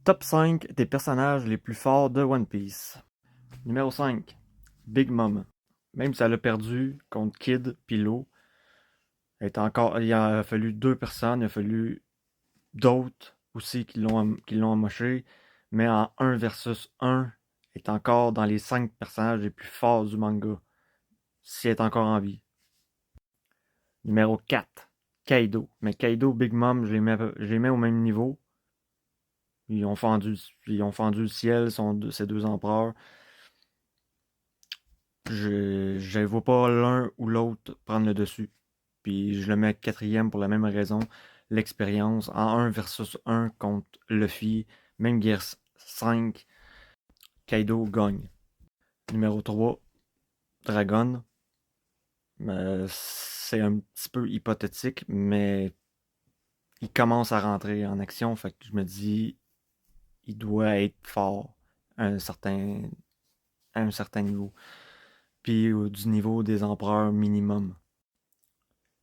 Top 5 des personnages les plus forts de One Piece. Numéro 5, Big Mom. Même si elle a perdu contre Kid pis Law, il a fallu deux personnes, il a fallu d'autres aussi qui l'ont amoché, mais en 1 versus 1, elle est encore dans les 5 personnages les plus forts du manga, si elle est encore en vie. Numéro 4, Kaido. Mais Kaido, Big Mom, je les mets au même niveau. Ils ont fendu le ciel, ces deux empereurs. Je vois pas l'un ou l'autre prendre le dessus. Puis je le mets quatrième pour la même raison. L'expérience en 1 versus 1 contre Luffy, même Gear 5, Kaido gagne. Numéro 3, Dragon. C'est un petit peu hypothétique, mais il commence à rentrer en action. Fait que je me dis, il doit être fort à un certain niveau. Puis du niveau des empereurs minimum.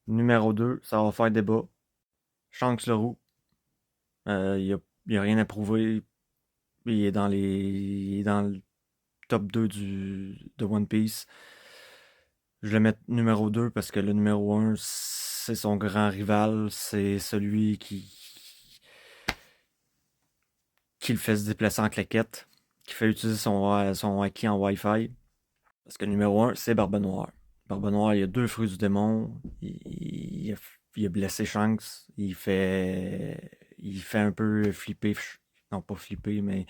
Numéro 2, ça va faire débat. Shanks le roux. Il a rien à prouver. Il est dans le top 2 de One Piece. Je le mets numéro 2 parce que le numéro 1, c'est son grand rival. C'est celui qui le fait se déplacer en claquette, qui fait utiliser son haki en Wi-Fi. Parce que le numéro 1, c'est Barbe Noire. Barbe Noire, il a 2 fruits du démon. Il a blessé Shanks. Il fait un peu flipper. Non, pas flipper, mais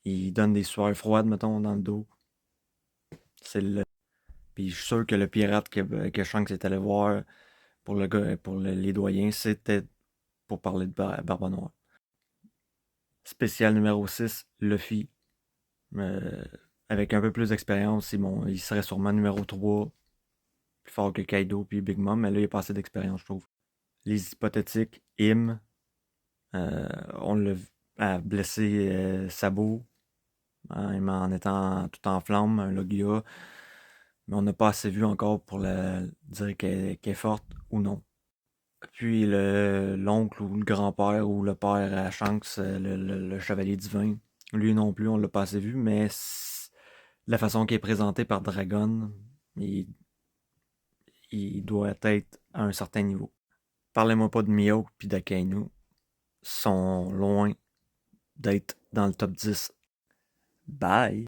il donne des sueurs froides, mettons, dans le dos. Puis je suis sûr que le pirate que Shanks est allé voir pour les doyens, c'était pour parler de Barbe Noire. Spécial numéro 6, Luffy. Euh, Avec un peu plus d'expérience, il serait sûrement numéro 3, plus fort que Kaido puis Big Mom, mais là, il a pas assez d'expérience, je trouve. Les hypothétiques, on l'a blessé Sabo, hein, en étant tout en flammes, un Logia, mais on n'a pas assez vu encore pour dire qu'elle est forte ou non. Puis l'oncle ou le grand-père ou le père à Shanks, le chevalier divin, lui non plus, on l'a pas assez vu, mais la façon qu'il est présenté par Dragon, il doit être à un certain niveau. Parlez-moi pas de Mihawk puis d'Akainu, sont loin d'être dans le top 10. Bye!